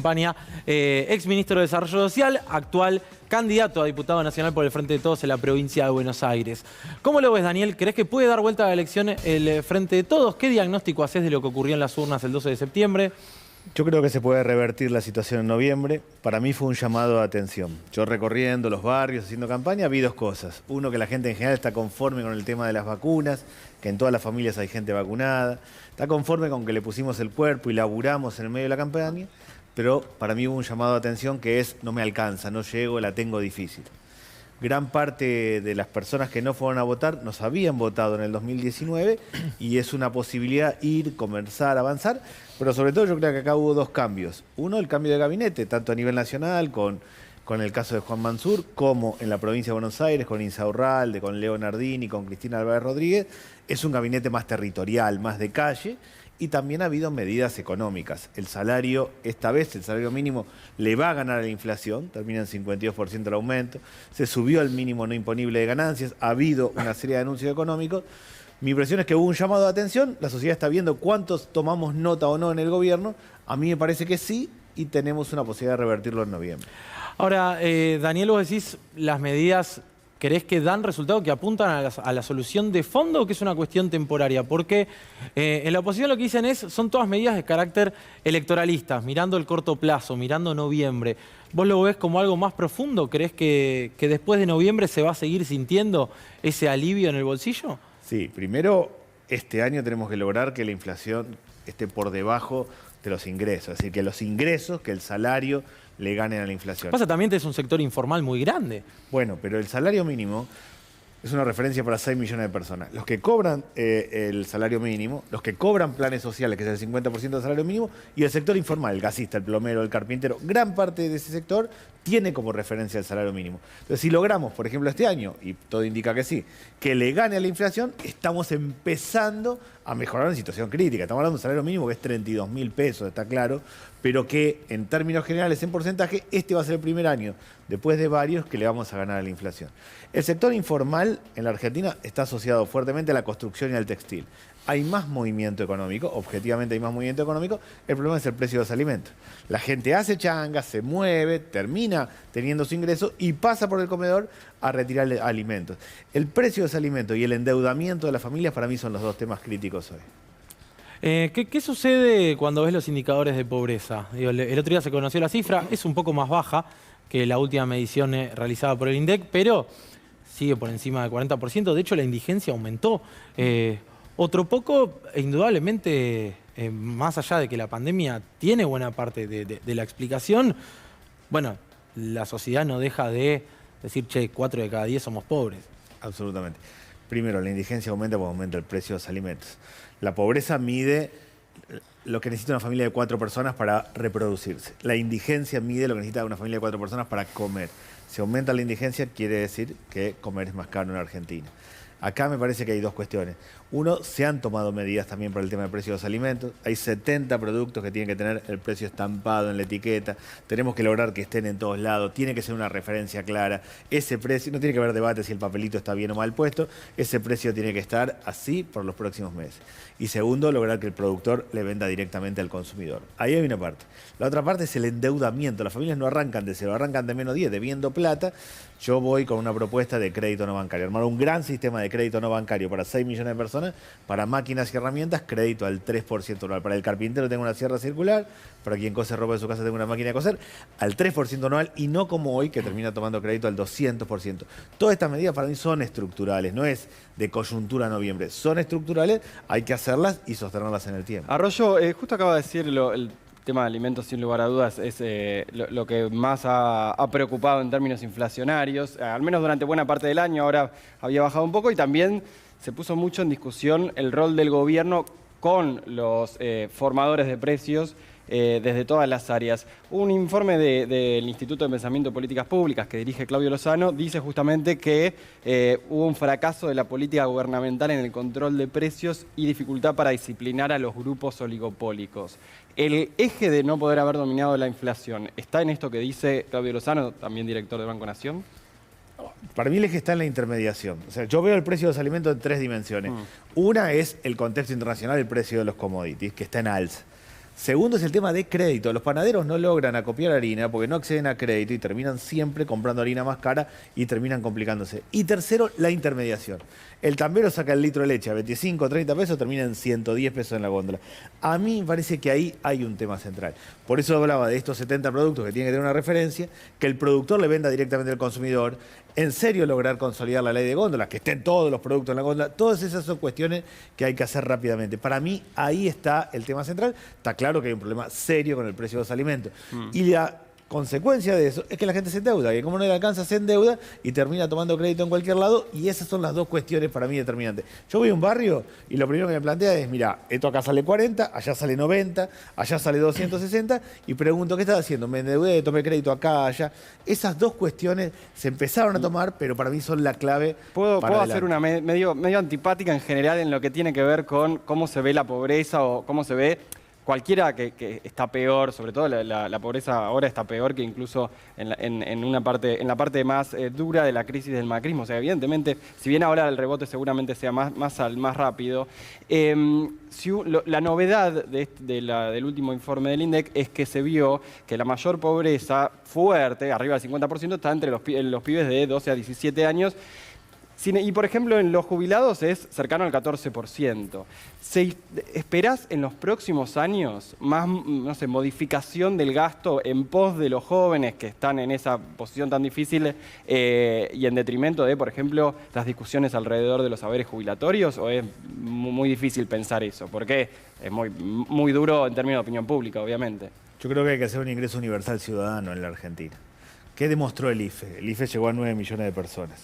Acompaña, ex ministro de Desarrollo Social, actual candidato a diputado nacional por el Frente de Todos en la provincia de Buenos Aires. ¿Cómo lo ves, Daniel? ¿Crees que puede dar vuelta a la elección el Frente de Todos? ¿Qué diagnóstico haces de lo que ocurrió en las urnas el 12 de septiembre? Yo creo que se puede revertir la situación en noviembre. Para mí fue un llamado de atención. Yo recorriendo los barrios, haciendo campaña, vi dos cosas. Uno, que la gente en general está conforme con el tema de las vacunas, que en todas las familias hay gente vacunada. Está conforme con que le pusimos el cuerpo y laburamos en el medio de la campaña. Pero para mí hubo un llamado de atención que es, no me alcanza, no llego, la tengo difícil. Gran parte de las personas que no fueron a votar nos habían votado en el 2019 y es una posibilidad ir, conversar, avanzar, pero sobre todo yo creo que acá hubo dos cambios. Uno, el cambio de gabinete, tanto a nivel nacional con el caso de Juan Mansur, como en la provincia de Buenos Aires, con Insaurralde, con Leo Nardini, con Cristina Álvarez Rodríguez. Es un gabinete más territorial, más de calle. Y también ha habido medidas económicas. El salario, esta vez el salario mínimo le va a ganar a la inflación, termina en 52% el aumento, se subió al mínimo no imponible de ganancias, ha habido una serie de anuncios económicos. Mi impresión es que hubo un llamado de atención, la sociedad está viendo cuántos tomamos nota o no en el gobierno, a mí me parece que sí, y tenemos una posibilidad de revertirlo en noviembre. Ahora, Daniel, vos decís, las medidas, ¿creés que dan resultado, que apuntan a la solución de fondo o que es una cuestión temporaria? Porque en la oposición lo que dicen son todas medidas de carácter electoralista, mirando el corto plazo, mirando noviembre. ¿Vos lo ves como algo más profundo? ¿Creés que después de noviembre se va a seguir sintiendo ese alivio en el bolsillo? Sí, primero, este año tenemos que lograr que la inflación esté por debajo de los ingresos, es decir, que los ingresos, que el salario le ganen a la inflación. Pasa también que es un sector informal muy grande. Bueno, pero el salario mínimo es una referencia para 6 millones de personas. Los que cobran el salario mínimo, los que cobran planes sociales, que es el 50% del salario mínimo, y el sector informal, el gasista, el plomero, el carpintero, gran parte de ese sector tiene como referencia el salario mínimo. Entonces, si logramos, por ejemplo, este año, y todo indica que sí, que le gane a la inflación, estamos empezando a mejorar una situación crítica. Estamos hablando de un salario mínimo que es 32.000 pesos, está claro, pero que en términos generales, en porcentaje, este va a ser el primer año, después de varios, que le vamos a ganar a la inflación. El sector informal en la Argentina está asociado fuertemente a la construcción y al textil. Hay más movimiento económico, objetivamente hay más movimiento económico, el problema es el precio de los alimentos. La gente hace changas, se mueve, termina teniendo su ingreso y pasa por el comedor a retirar alimentos. El precio de los alimentos y el endeudamiento de las familias para mí son los dos temas críticos hoy. ¿Qué sucede cuando ves los indicadores de pobreza? Digo, el otro día se conoció la cifra, es un poco más baja que la última medición realizada por el INDEC, pero sigue por encima del 40%. De hecho, la indigencia aumentó. Otro poco, indudablemente, más allá de que la pandemia tiene buena parte de la explicación, bueno, la sociedad no deja de decir, che, 4 de cada 10 somos pobres. Absolutamente. Primero, la indigencia aumenta porque aumenta el precio de los alimentos. La pobreza mide lo que necesita una familia de 4 personas para reproducirse. La indigencia mide lo que necesita una familia de 4 personas para comer. Si aumenta la indigencia, quiere decir que comer es más caro en Argentina. Acá me parece que hay dos cuestiones. Uno, se han tomado medidas también por el tema del precio de los alimentos. Hay 70 productos que tienen que tener el precio estampado en la etiqueta. Tenemos que lograr que estén en todos lados. Tiene que ser una referencia clara. Ese precio, no tiene que haber debate si el papelito está bien o mal puesto. Ese precio tiene que estar así por los próximos meses. Y segundo, lograr que el productor le venda directamente al consumidor. Ahí hay una parte. La otra parte es el endeudamiento. Las familias no arrancan de cero, arrancan de menos 10, debiendo plata. Yo voy con una propuesta de crédito no bancario. Armar un gran sistema de crédito no bancario para 6 millones de personas, para máquinas y herramientas, crédito al 3% anual. Para el carpintero tengo una sierra circular, para quien cose ropa de su casa tengo una máquina de coser, al 3% anual y no como hoy que termina tomando crédito al 200%. Todas estas medidas para mí son estructurales, no es de coyuntura a noviembre, son estructurales, hay que hacerlas y sostenerlas en el tiempo. Arroyo, justo acaba de decir el tema de alimentos, sin lugar a dudas, es lo que más ha preocupado en términos inflacionarios, al menos durante buena parte del año. Ahora había bajado un poco y también se puso mucho en discusión el rol del gobierno con los formadores de precios desde todas las áreas. Un informe del Instituto de Pensamiento de Políticas Públicas que dirige Claudio Lozano dice justamente que hubo un fracaso de la política gubernamental en el control de precios y dificultad para disciplinar a los grupos oligopólicos. El eje de no poder haber dominado la inflación, ¿está en esto que dice Claudio Lozano, también director del Banco Nación? Para mí el eje está en la intermediación. O sea, yo veo el precio de los alimentos en 3 dimensiones. Una es el contexto internacional, el precio de los commodities, que está en alza. Segundo es el tema de crédito. Los panaderos no logran acopiar harina porque no acceden a crédito y terminan siempre comprando harina más cara y terminan complicándose. Y tercero, la intermediación. El tambero saca el litro de leche a 25 o 30 pesos, termina en 110 pesos en la góndola. A mí me parece que ahí hay un tema central. Por eso hablaba de estos 70 productos que tienen que tener una referencia, que el productor le venda directamente al consumidor, en serio lograr consolidar la ley de góndolas, que estén todos los productos en la góndola. Todas esas son cuestiones que hay que hacer rápidamente. Para mí, ahí está el tema central. Está claro que hay un problema serio con el precio de los alimentos. Y la consecuencia de eso es que la gente se endeuda, que como no le alcanza se endeuda y termina tomando crédito en cualquier lado, y esas son las dos cuestiones para mí determinantes. Yo voy a un barrio y lo primero que me plantea es, mira, esto acá sale 40, allá sale 90, allá sale 260, y pregunto, ¿qué estás haciendo? Me endeudé, tomé crédito acá, allá. Esas dos cuestiones se empezaron a tomar, pero para mí son la clave. ¿Puedo hacer una medio antipática en general en lo que tiene que ver con cómo se ve la pobreza o cómo se ve cualquiera que está peor, sobre todo la pobreza ahora está peor que incluso en la parte más dura de la crisis del macrismo? O sea, evidentemente, si bien ahora el rebote seguramente sea más rápido, la novedad del último informe del INDEC es que se vio que la mayor pobreza fuerte, arriba del 50%, está entre los pibes de 12 a 17 años. Y, por ejemplo, en los jubilados es cercano al 14%. ¿Esperás en los próximos años más, no sé, modificación del gasto en pos de los jóvenes que están en esa posición tan difícil y en detrimento de, por ejemplo, las discusiones alrededor de los saberes jubilatorios? ¿O es muy difícil pensar eso? Porque es muy duro en términos de opinión pública, obviamente. Yo creo que hay que hacer un ingreso universal ciudadano en la Argentina. ¿Qué demostró el IFE? El IFE llegó a 9 millones de personas.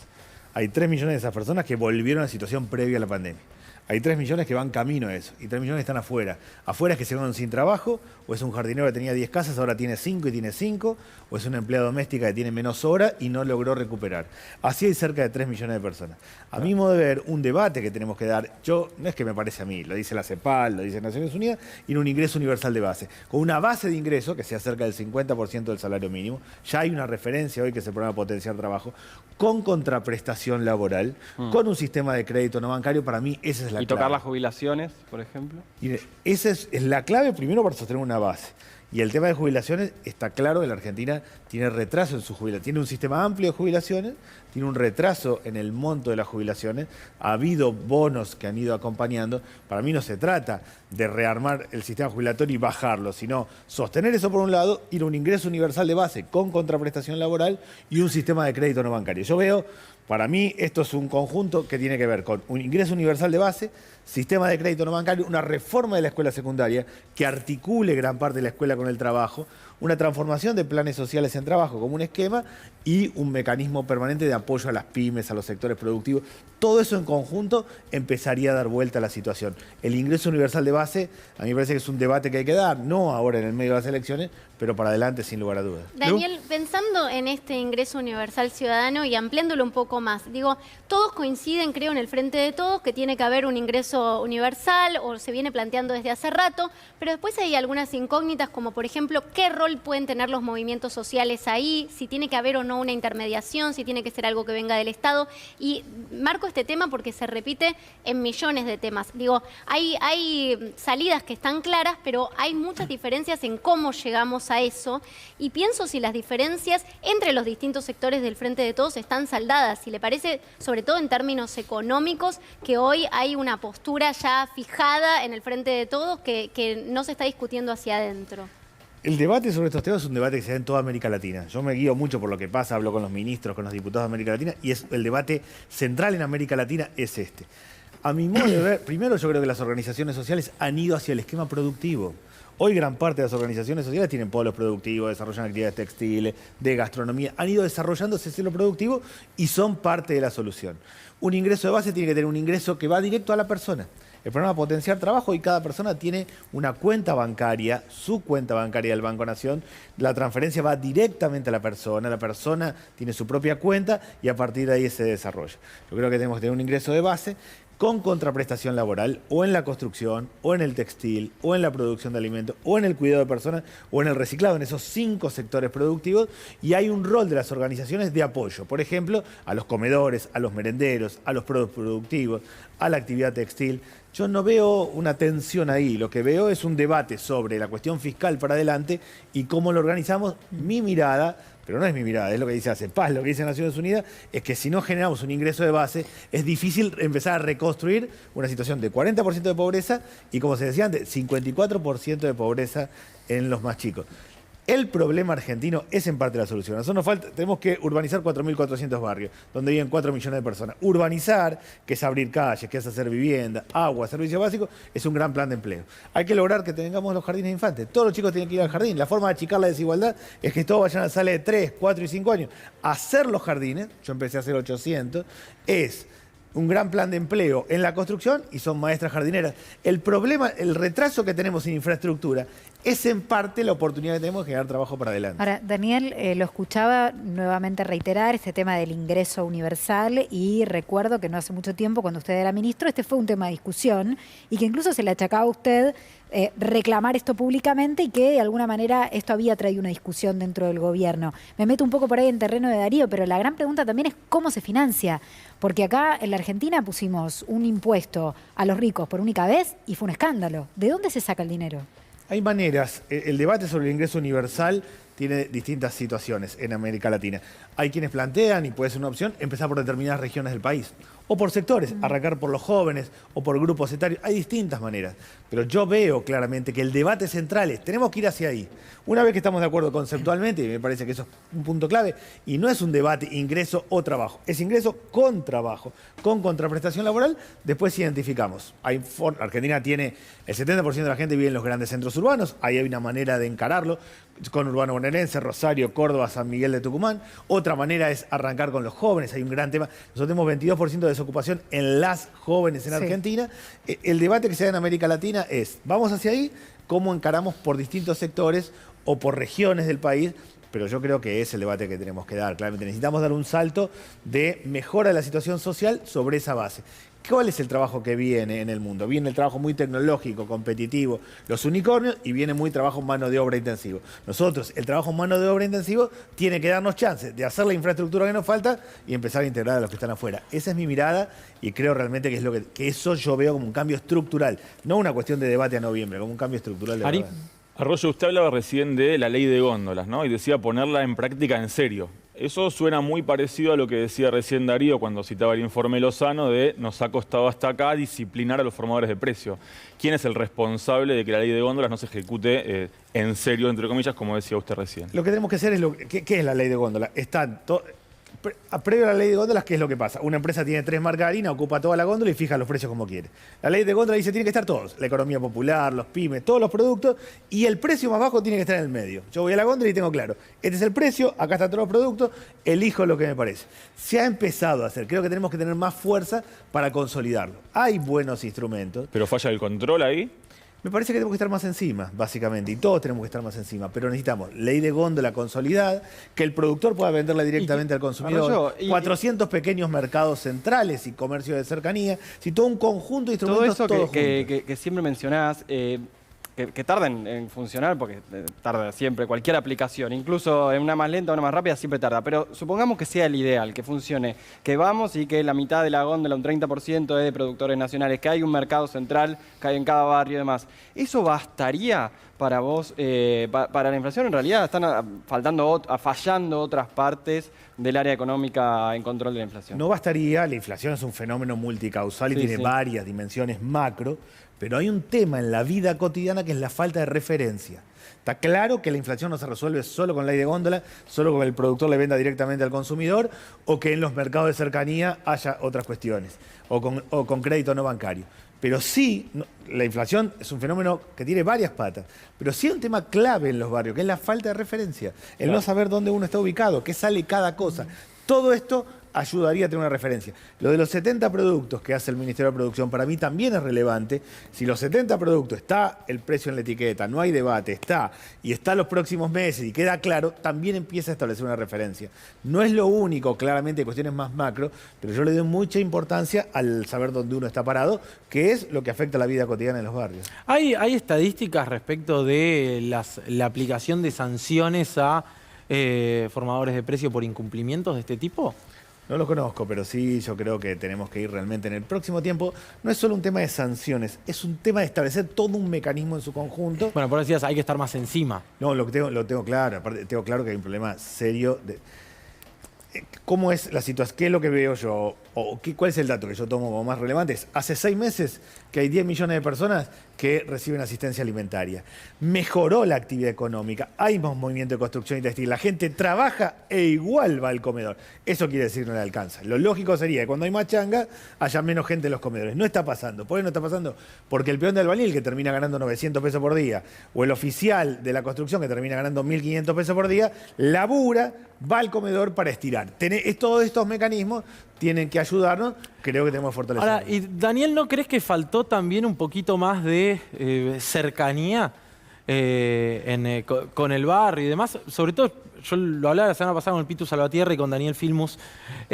Hay 3 millones de esas personas que volvieron a la situación previa a la pandemia. Hay 3 millones que van camino a eso y 3 millones están afuera. Afuera es que se quedaron sin trabajo, o es un jardinero que tenía 10 casas, ahora tiene 5 y tiene 5, o es una empleada doméstica que tiene menos horas y no logró recuperar. Así hay cerca de 3 millones de personas. A mi modo de ver, un debate que tenemos que dar, no es que me parece a mí, lo dice la CEPAL, lo dice Naciones Unidas, y un ingreso universal de base. Con una base de ingreso que sea cerca del 50% del salario mínimo, ya hay una referencia hoy que se programa potenciar trabajo, con contraprestación laboral, con un sistema de crédito no bancario. Para mí esa es la clave. ¿Y tocar las jubilaciones, por ejemplo? Y esa es la clave primero para sostener una base. Y el tema de jubilaciones, está claro que la Argentina tiene retraso en su jubilación. Tiene un sistema amplio de jubilaciones, tiene un retraso en el monto de las jubilaciones. Ha habido bonos que han ido acompañando. Para mí no se trata de rearmar el sistema jubilatorio y bajarlo, sino sostener eso por un lado, ir a un ingreso universal de base con contraprestación laboral y un sistema de crédito no bancario. Yo veo, para mí, esto es un conjunto que tiene que ver con un ingreso universal de base, sistema de crédito no bancario, una reforma de la escuela secundaria que articule gran parte de la escuela con el trabajo, una transformación de planes sociales en trabajo como un esquema y un mecanismo permanente de apoyo a las pymes, a los sectores productivos. Todo eso en conjunto empezaría a dar vuelta a la situación. El ingreso universal de base, a mí me parece que es un debate que hay que dar, no ahora en el medio de las elecciones, pero para adelante sin lugar a dudas. Daniel, pensando en este ingreso universal ciudadano y ampliándolo un poco más, digo, todos coinciden, creo, en el frente de todos, que tiene que haber un ingreso universal, o se viene planteando desde hace rato, pero después hay algunas incógnitas, como por ejemplo, ¿qué rol pueden tener los movimientos sociales ahí? Si tiene que haber o no una intermediación, si tiene que ser algo que venga del Estado. Y marco este tema porque se repite en millones de temas. Digo, hay salidas que están claras, pero hay muchas diferencias en cómo llegamos a eso. Y pienso si las diferencias entre los distintos sectores del Frente de Todos están saldadas. Si le parece, sobre todo en términos económicos, que hoy hay una postura ya fijada en el Frente de Todos que no se está discutiendo hacia adentro. El debate sobre estos temas es un debate que se da en toda América Latina. Yo me guío mucho por lo que pasa, hablo con los ministros, con los diputados de América Latina, y el debate central en América Latina es este. A mi modo de ver, primero yo creo que las organizaciones sociales han ido hacia el esquema productivo. Hoy gran parte de las organizaciones sociales tienen polos productivos, desarrollan actividades textiles, de gastronomía, han ido desarrollando ese estilo productivo y son parte de la solución. Un ingreso de base tiene que tener un ingreso que va directo a la persona. El programa Potenciar Trabajo, y cada persona tiene una cuenta bancaria, su cuenta bancaria del Banco Nación, la transferencia va directamente a la persona tiene su propia cuenta y a partir de ahí se desarrolla. Yo creo que tenemos que tener un ingreso de base con contraprestación laboral, o en la construcción, o en el textil, o en la producción de alimentos, o en el cuidado de personas, o en el reciclado, en esos 5 sectores productivos, y hay un rol de las organizaciones de apoyo, por ejemplo, a los comedores, a los merenderos, a los productivos, a la actividad textil. Yo no veo una tensión ahí, lo que veo es un debate sobre la cuestión fiscal para adelante y cómo lo organizamos. Mi mirada, pero no es mi mirada, es lo que dice ACEPAS, lo que dice Naciones Unidas, es que si no generamos un ingreso de base, es difícil empezar a reconstruir una situación de 40% de pobreza y, como se decía antes, 54% de pobreza en los más chicos. El problema argentino es en parte la solución. A nosotros tenemos que urbanizar 4.400 barrios, donde viven 4 millones de personas. Urbanizar, que es abrir calles, que es hacer vivienda, agua, servicios básicos, es un gran plan de empleo. Hay que lograr que tengamos los jardines de infantes. Todos los chicos tienen que ir al jardín. La forma de achicar la desigualdad es que todos vayan a salas de 3, 4 y 5 años. Hacer los jardines, yo empecé a hacer 800, es un gran plan de empleo en la construcción y son maestras jardineras. El problema, el retraso que tenemos en infraestructura es en parte la oportunidad que tenemos de generar trabajo para adelante. Ahora, Daniel, lo escuchaba nuevamente reiterar este tema del ingreso universal y recuerdo que no hace mucho tiempo, cuando usted era ministro, este fue un tema de discusión y que incluso se le achacaba a usted reclamar esto públicamente y que de alguna manera esto había traído una discusión dentro del gobierno. Me meto un poco por ahí en terreno de Darío, pero la gran pregunta también es cómo se financia, porque acá en la Argentina pusimos un impuesto a los ricos por única vez y fue un escándalo. ¿De dónde se saca el dinero? Hay maneras. El debate sobre el ingreso universal tiene distintas situaciones en América Latina. Hay quienes plantean, y puede ser una opción, empezar por determinadas regiones del país. O por sectores, arrancar por los jóvenes o por grupos etarios. Hay distintas maneras. Pero yo veo claramente que el debate central es, tenemos que ir hacia ahí. Una vez que estamos de acuerdo conceptualmente, y me parece que eso es un punto clave, y no es un debate ingreso o trabajo, es ingreso con trabajo, con contraprestación laboral, después identificamos. Argentina tiene, el 70% de la gente vive en los grandes centros urbanos, ahí hay una manera de encararlo, con urbano bonaerense, Rosario, Córdoba, San Miguel de Tucumán. Otra manera es arrancar con los jóvenes, hay un gran tema. Nosotros tenemos 22% de desocupación en las jóvenes en Argentina. El debate que se da en América Latina es, vamos hacia ahí, cómo encaramos por distintos sectores o por regiones del país, pero yo creo que es el debate que tenemos que dar. Claramente necesitamos dar un salto de mejora de la situación social sobre esa base. ¿Cuál es el trabajo que viene en el mundo? Viene el trabajo muy tecnológico, competitivo, los unicornios, y viene muy trabajo en mano de obra intensivo. Nosotros, el trabajo en mano de obra intensivo tiene que darnos chances de hacer la infraestructura que nos falta y empezar a integrar a los que están afuera. Esa es mi mirada y creo realmente que es lo que eso yo veo como un cambio estructural, no una cuestión de debate a noviembre, como un cambio estructural de Ari. verdad. Arroyo, usted hablaba recién de la ley de góndolas, ¿no? Y decía ponerla en práctica en serio. Eso suena muy parecido a lo que decía recién Darío cuando citaba el informe Lozano de nos ha costado hasta acá disciplinar a los formadores de precio. ¿Quién es el responsable de que la ley de góndolas no se ejecute en serio, entre comillas, como decía usted recién? Lo que tenemos que hacer es, ¿qué es la ley de góndola? Previo a la ley de góndolas, ¿qué es lo que pasa? Una empresa tiene 3 marcas de harina, ocupa toda la góndola y fija los precios como quiere. La ley de góndola dice tiene que estar todos, la economía popular, los pymes, todos los productos, y el precio más bajo tiene que estar en el medio. Yo voy a la góndola y tengo claro, este es el precio, acá están todos los productos, elijo lo que me parece. Se ha empezado a hacer, creo que tenemos que tener más fuerza para consolidarlo. Hay buenos instrumentos. ¿Pero falla el control ahí? Me parece que tenemos que estar más encima, básicamente, y todos tenemos que estar más encima, pero necesitamos ley de góndola consolidada, que el productor pueda venderla directamente al consumidor, 400 pequeños mercados centrales y comercio de cercanía, si todo un conjunto de instrumentos. Todo eso que siempre mencionás, que tarda en funcionar, porque tarda siempre, cualquier aplicación, incluso en una más lenta o una más rápida, siempre tarda. Pero supongamos que sea el ideal, que funcione, que vamos y que la mitad de la góndola, un 30% es de productores nacionales, que hay un mercado central, que hay en cada barrio y demás. ¿Eso bastaría para vos, para la inflación? En realidad están fallando otras partes del área económica en control de la inflación. No bastaría, la inflación es un fenómeno multicausal y tiene varias dimensiones macro, pero hay un tema en la vida cotidiana que es la falta de referencia. Está claro que la inflación no se resuelve solo con la ley de góndola, solo con que el productor le venda directamente al consumidor o que en los mercados de cercanía haya otras cuestiones, o con crédito no bancario. Pero sí, la inflación es un fenómeno que tiene varias patas, pero sí hay un tema clave en los barrios, que es la falta de referencia, el no saber dónde uno está ubicado, qué sale cada cosa. Todo esto ayudaría a tener una referencia. Lo de los 70 productos que hace el Ministerio de Producción para mí también es relevante. Si los 70 productos está el precio en la etiqueta, no hay debate, está los próximos meses y queda claro, también empieza a establecer una referencia. No es lo único, claramente hay cuestiones más macro, pero yo le doy mucha importancia al saber dónde uno está parado, que es lo que afecta a la vida cotidiana en los barrios. ¿Hay estadísticas respecto de la aplicación de sanciones a formadores de precio por incumplimientos de este tipo? No lo conozco, pero sí yo creo que tenemos que ir realmente en el próximo tiempo. No es solo un tema de sanciones, es un tema de establecer todo un mecanismo en su conjunto. Bueno, por eso decías, hay que estar más encima. No, lo tengo claro. Aparte, tengo claro que hay un problema serio de cómo es la situación, qué es lo que veo yo, o cuál es el dato que yo tomo como más relevante. Hace 6 meses que hay 10 millones de personas que reciben asistencia alimentaria. Mejoró la actividad económica, hay más movimiento de construcción y textil, la gente trabaja e igual va al comedor. Eso quiere decir no le alcanza. Lo lógico sería que cuando hay más changa, haya menos gente en los comedores. No está pasando. ¿Por qué no está pasando? Porque el peón de albañil, que termina ganando 900 pesos por día, o el oficial de la construcción, que termina ganando 1.500 pesos por día, labura, va al comedor para estirar. Todos estos mecanismos tienen que ayudarnos, creo que tenemos que fortalecer. Ahora, y Daniel, ¿no crees que faltó también un poquito más de cercanía con el barrio y demás? Sobre todo, yo lo hablaba la semana pasada con el Pitu Salvatierra y con Daniel Filmus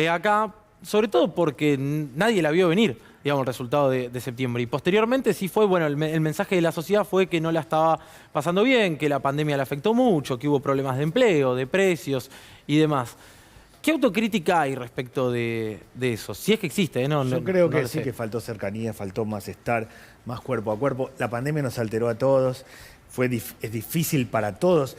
acá, sobre todo porque nadie la vio venir, digamos, el resultado de septiembre. Y posteriormente sí fue, bueno, el mensaje de la sociedad fue que no la estaba pasando bien, que la pandemia la afectó mucho, que hubo problemas de empleo, de precios y demás. ¿Qué autocrítica hay respecto de eso? Si es que existe, ¿no? Yo creo que sí, que faltó cercanía, faltó más estar, más cuerpo a cuerpo. La pandemia nos alteró a todos, es difícil para todos.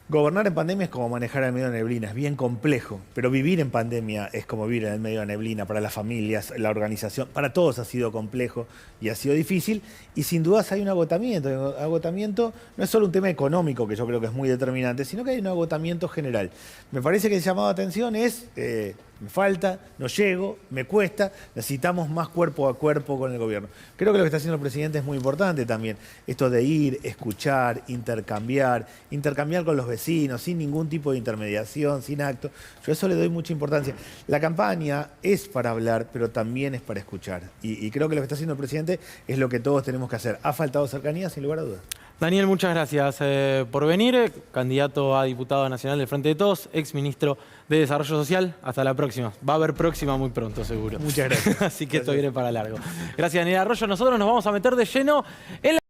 Gobernar en pandemia es como manejar en medio de neblina, es bien complejo, pero vivir en pandemia es como vivir en el medio de neblina para las familias, la organización, para todos ha sido complejo y ha sido difícil, y sin dudas hay un agotamiento. El agotamiento no es solo un tema económico, que yo creo que es muy determinante, sino que hay un agotamiento general. Me parece que el llamado de atención es, me falta, no llego, me cuesta, necesitamos más cuerpo a cuerpo con el gobierno. Creo que lo que está haciendo el presidente es muy importante también, esto de ir, escuchar, intercambiar con los vecinos, sin ningún tipo de intermediación, sin acto. Yo a eso le doy mucha importancia. La campaña es para hablar, pero también es para escuchar. Y creo que lo que está haciendo el presidente es lo que todos tenemos que hacer. Ha faltado cercanía, sin lugar a dudas. Daniel, muchas gracias por venir. Candidato a diputado nacional del Frente de Todos, ex ministro de Desarrollo Social. Hasta la próxima. Va a haber próxima muy pronto, seguro. Muchas gracias. Así que esto viene para largo. Gracias, Daniel Arroyo. Nosotros nos vamos a meter de lleno en la